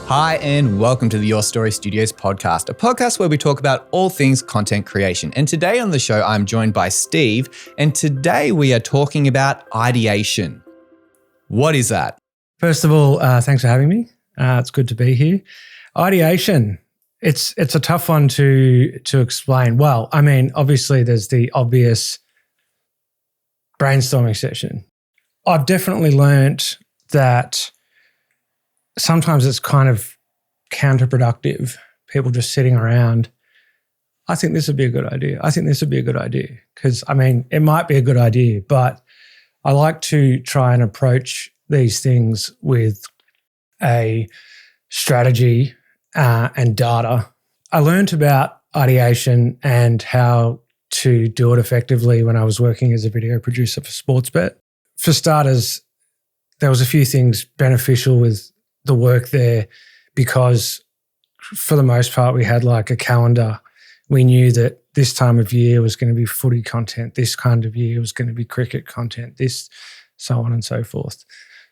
Hi, and welcome to the Your Story Studios podcast, a podcast where we talk about all things content creation. And today on the show, I'm joined by Steve, and today we are talking about ideation. What is that? First of all, thanks for having me. It's good to be here. Ideation, it's a tough one to explain. Well, I mean, obviously there's the obvious brainstorming session. I've definitely learnt that sometimes it's kind of counterproductive, people just sitting around. I think this would be a good idea. I think this would be a good idea. Because, I mean, it might be a good idea, but I like to try and approach these things with a strategy and data. I learned about ideation and how to do it effectively when I was working as a video producer for Sportsbet. For starters, there was a few things beneficial with the work there because for the most part we had like a calendar. We knew that this time of year was going to be footy content, this kind of year was going to be cricket content, this, so on and so forth.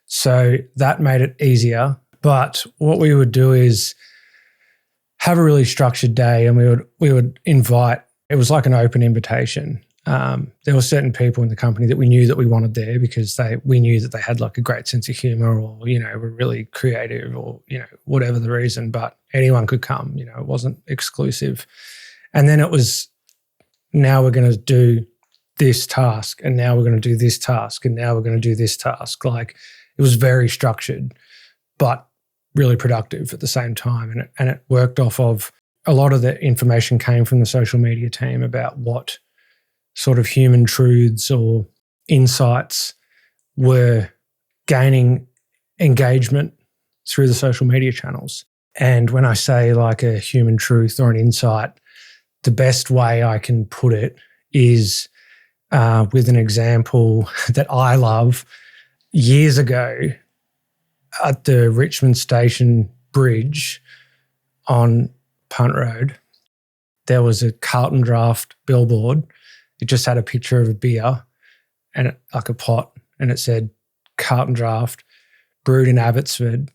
So that made it easier. But what we would do is have a really structured day and we would invite, it was like an open invitation. There were certain people in the company that we knew that we wanted there because we knew that they had like a great sense of humor or, were really creative or, whatever the reason, but anyone could come, it wasn't exclusive. And then it was, now we're going to do this task and now we're going to do this task and now we're going to do this task. Like it was very structured, but really productive at the same time. And it worked off of a lot of the information came from the social media team about what sort of human truths or insights were gaining engagement through the social media channels. And when I say like a human truth or an insight, the best way I can put it is with an example that I love. Years ago at the Richmond Station Bridge on Punt Road, there was a Carlton Draft billboard. It just had a picture of a beer and like a pot, and it said Carlton Draft, brewed in Abbotsford,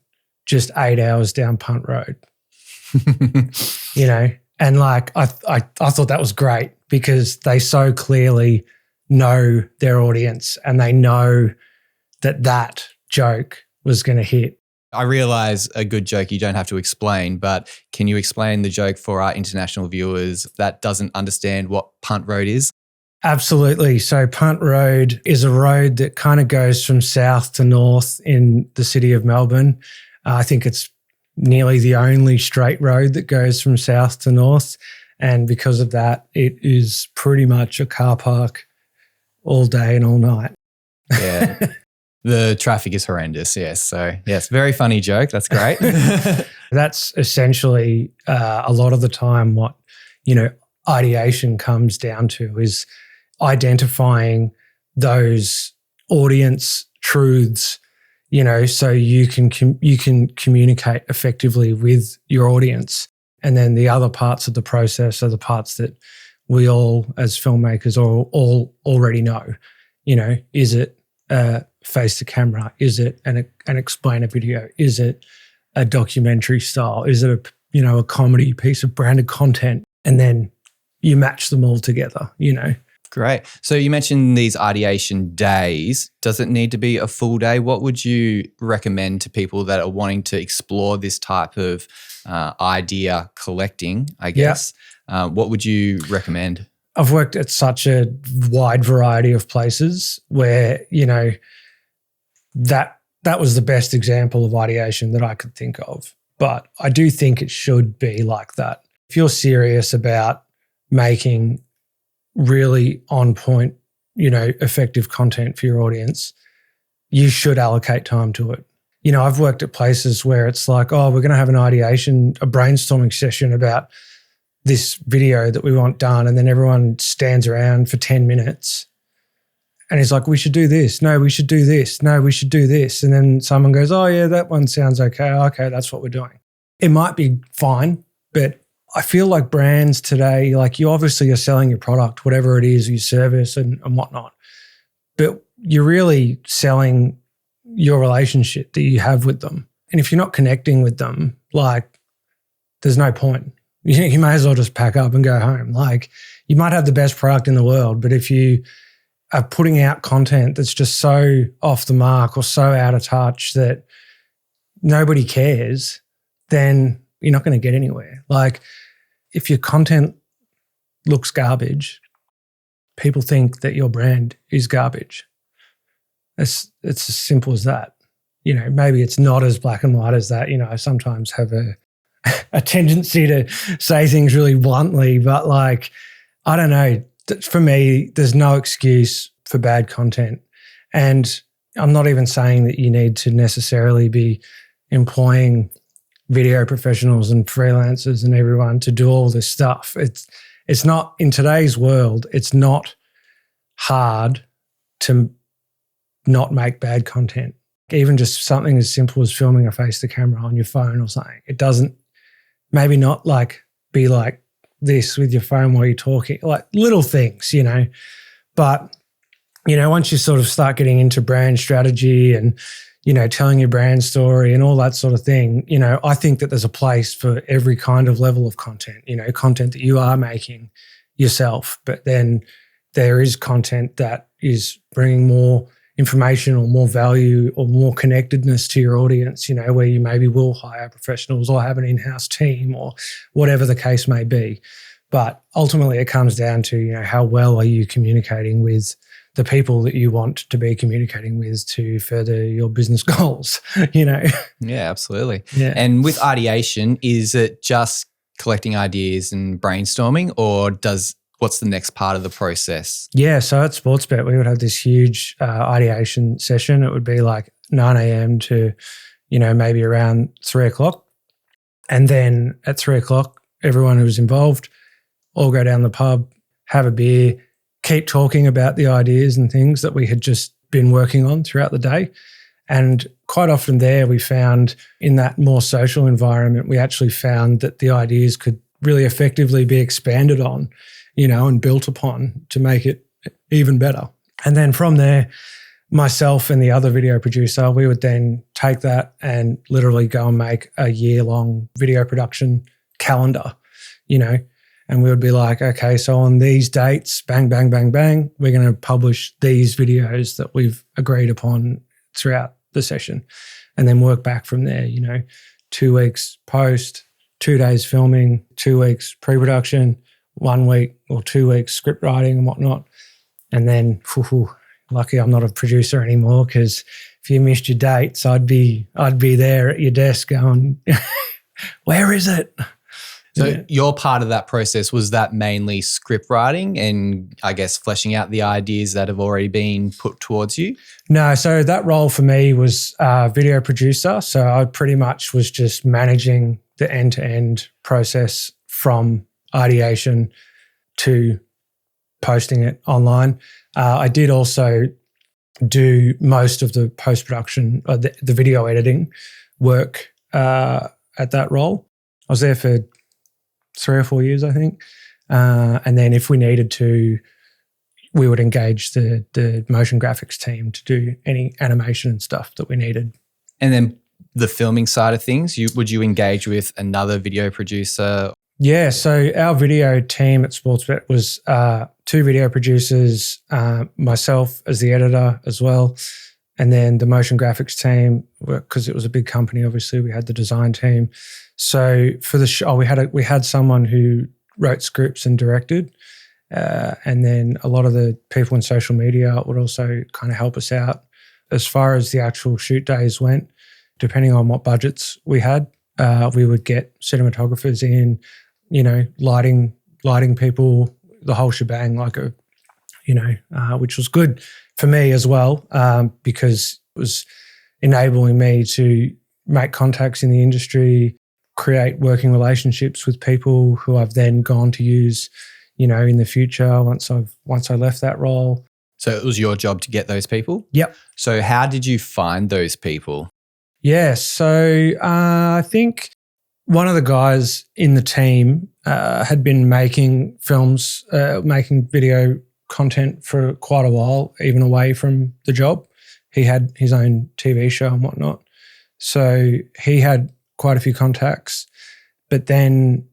just 8 hours down Punt Road. And like I thought that was great because they so clearly know their audience and they know that joke was going to hit. I realize a good joke you don't have to explain, but can you explain the joke for our international viewers that doesn't understand what Punt Road is? Absolutely. So Punt Road is a road that kind of goes from south to north in the city of Melbourne. I think it's nearly the only straight road that goes from south to north. And because of that, it is pretty much a car park all day and all night. Yeah. The traffic is horrendous, yes. So, yes, very funny joke. That's great. That's essentially a lot of the time what, ideation comes down to is identifying those audience truths, so you can communicate effectively with your audience. And then the other parts of the process are the parts that we all as filmmakers all already know. Is it face to camera? Is it an explainer video? Is it a documentary style? Is it a comedy piece of branded content? And then you match them all together, Great. So you mentioned these ideation days. Does it need to be a full day? What would you recommend to people that are wanting to explore this type of idea collecting, I guess? Yeah. What would you recommend? I've worked at such a wide variety of places where, that was the best example of ideation that I could think of. But I do think it should be like that. If you're serious about making really on point, effective content for your audience, you should allocate time to it. I've worked at places where it's like, oh, we're going to have a brainstorming session about this video that we want done. And then everyone stands around for 10 minutes and he's like, we should do this. No, we should do this. No, we should do this. And then someone goes, oh yeah, that one sounds okay. Okay, that's what we're doing. It might be fine, but I feel like brands today, like you obviously are selling your product, whatever it is, your service and whatnot, but you're really selling your relationship that you have with them. And if you're not connecting with them, like there's no point. You may as well just pack up and go home. Like you might have the best product in the world, but if you are putting out content that's just so off the mark or so out of touch that nobody cares, then you're not going to get anywhere. Like if your content looks garbage, people think that your brand is garbage. It's as simple as that. You know, maybe it's not as black and white as that. You know, I sometimes have a tendency to say things really bluntly, but like, I don't know. For me, there's no excuse for bad content. And I'm not even saying that you need to necessarily be employing video professionals and freelancers and everyone to do all this stuff. It's not, in today's world, it's not hard to not make bad content. Even just something as simple as filming a face to camera on your phone or something. It doesn't, maybe not like be like this with your phone while you're talking, like little things, you know. But, you know, once you sort of start getting into brand strategy and, you know, telling your brand story and all that sort of thing, you know, I think that there's a place for every kind of level of content, you know, content that you are making yourself, but then there is content that is bringing more information or more value or more connectedness to your audience, you know, where you maybe will hire professionals or have an in-house team or whatever the case may be. But ultimately it comes down to, you know, how well are you communicating with the people that you want to be communicating with to further your business goals, you know? Yeah, absolutely. Yeah. And with ideation, is it just collecting ideas and brainstorming, or what's the next part of the process? Yeah, so at Sportsbet, we would have this huge ideation session. It would be like 9 a.m. to, you know, maybe around 3 o'clock. And then at 3 o'clock, everyone who was involved all go down the pub, have a beer, keep talking about the ideas and things that we had just been working on throughout the day. And quite often there we found in that more social environment, we actually found that the ideas could really effectively be expanded on, you know, and built upon to make it even better. And then from there, myself and the other video producer, we would then take that and literally go and make a year-long video production calendar, you know, and we would be like, okay, so on these dates, bang, bang, bang, bang, we're going to publish these videos that we've agreed upon throughout the session, and then work back from there, you know, 2 weeks post, 2 days filming, 2 weeks pre-production, 1 week or 2 weeks script writing and whatnot. And then, lucky I'm not a producer anymore, because if you missed your dates, I'd be there at your desk going, where is it? So your part of that process, was that mainly script writing and I guess fleshing out the ideas that have already been put towards you? No, so that role for me was video producer. So I pretty much was just managing the end-to-end process from ideation to posting it online. I did also do most of the post-production, the video editing work at that role. I was there for 3 or 4 years, I think. And then if we needed to, we would engage the motion graphics team to do any animation and stuff that we needed. And then the filming side of things, would you engage with another video producer? Yeah, so our video team at Sportsbet was 2 video producers, myself as the editor as well, and then the motion graphics team, because it was a big company, obviously, we had the design team. So for the show, we had someone who wrote scripts and directed, and then a lot of the people in social media would also kind of help us out. As far as the actual shoot days went, depending on what budgets we had, we would get cinematographers in, you know, lighting people, the whole shebang, which was good for me as well, because it was enabling me to make contacts in the industry, create working relationships with people who I've then gone to use, you know, in the future once I left that role. So it was your job to get those people? Yep. So how did you find those people? Yeah, so I think one of the guys in the team had been making films, making video content for quite a while, even away from the job. He had his own TV show and whatnot. So he had quite a few contacts. But then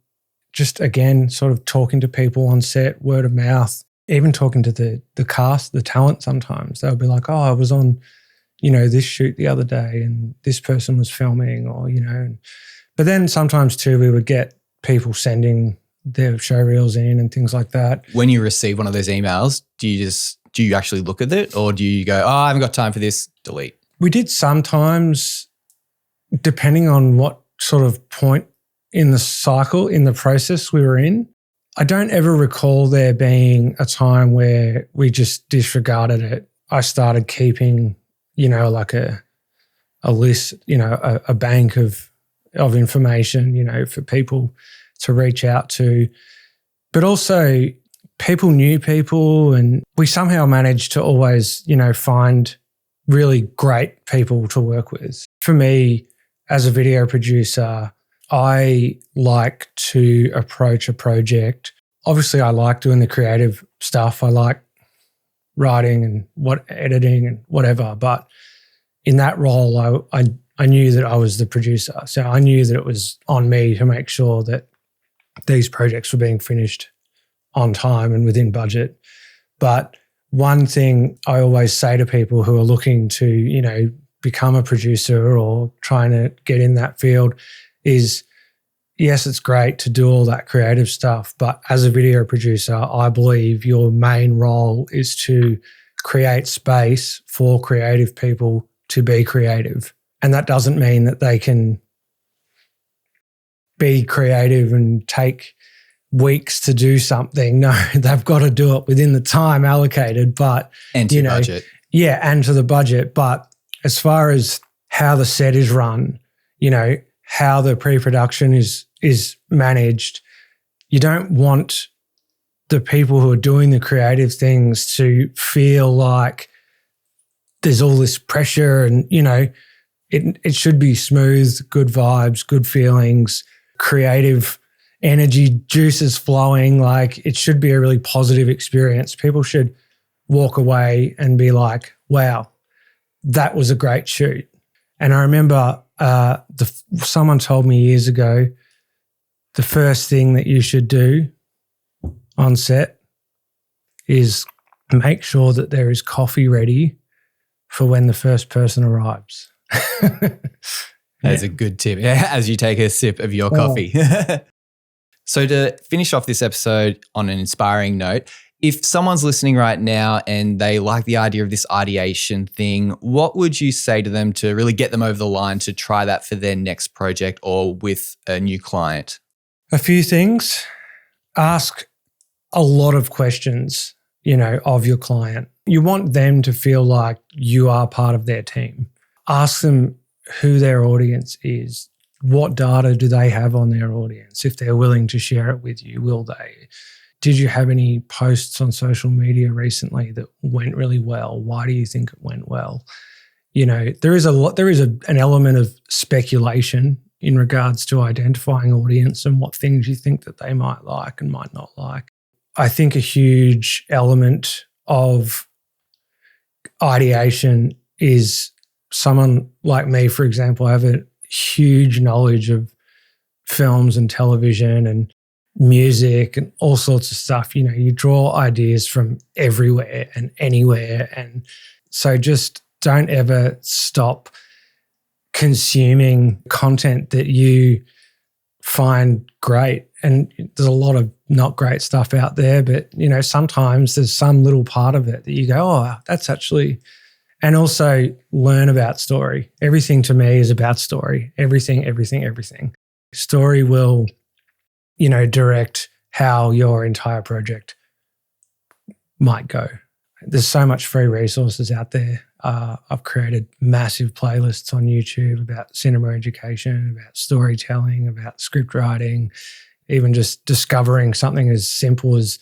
just again, sort of talking to people on set, word of mouth, even talking to the cast, the talent sometimes. They'll be like, oh, I was on, this shoot the other day and this person was filming or, But then sometimes too, we would get people sending their show reels in and things like that. When you receive one of those emails, do you actually look at it or do you go, oh, I haven't got time for this, delete? We did sometimes, depending on what sort of point in the cycle, in the process we were in. I don't ever recall there being a time where we just disregarded it. I started keeping, like a list, a bank of information, for people to reach out to. But also people knew people and we somehow managed to always, find really great people to work with. For me, as a video producer, I like to approach a project. Obviously, I like doing the creative stuff. I like writing and editing and whatever. But in that role, I knew that I was the producer. So I knew that it was on me to make sure that these projects were being finished on time and within budget. But one thing I always say to people who are looking to, become a producer or trying to get in that field is, yes, it's great to do all that creative stuff, but as a video producer, I believe your main role is to create space for creative people to be creative. And that doesn't mean that they can be creative and take weeks to do something. No, they've got to do it within the time allocated, but and to budget. Yeah, and to the budget. But as far as how the set is run, how the pre-production is managed, you don't want the people who are doing the creative things to feel like there's all this pressure and, it should be smooth, good vibes, good feelings, creative energy, juices flowing. Like it should be a really positive experience. People should walk away and be like, wow, that was a great shoot. And I remember someone told me years ago, the first thing that you should do on set is make sure that there is coffee ready for when the first person arrives. That's a good tip. Yeah, as you take a sip of your coffee. So to finish off this episode on an inspiring note, if someone's listening right now and they like the idea of this ideation thing, what would you say to them to really get them over the line to try that for their next project or with a new client? A few things. Ask a lot of questions, of your client. You want them to feel like you are part of their team. Ask them who their audience is. What data do they have on their audience? If they're willing to share it with you, will they? Did you have any posts on social media recently that went really well? Why do you think it went well? There is an element of speculation in regards to identifying audience and what things you think that they might like and might not like. I think a huge element of ideation is someone like me, for example. I have a huge knowledge of films and television and music and all sorts of stuff. You draw ideas from everywhere and anywhere. And so just don't ever stop consuming content that you find great. And there's a lot of not great stuff out there, but, sometimes there's some little part of it that you go, oh, that's actually, and also learn about story. Everything to me is about story. Everything. Story will, direct how your entire project might go. There's so much free resources out there. I've created massive playlists on YouTube about cinema education, about storytelling, about script writing, even just discovering something as simple as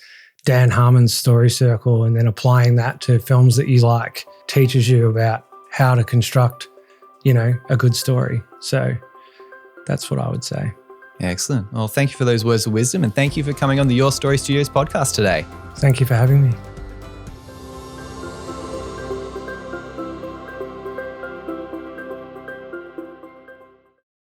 Dan Harmon's Story Circle and then applying that to films that you like teaches you about how to construct, a good story. So that's what I would say. Excellent. Well, thank you for those words of wisdom and thank you for coming on the Your Story Studios podcast today. Thank you for having me.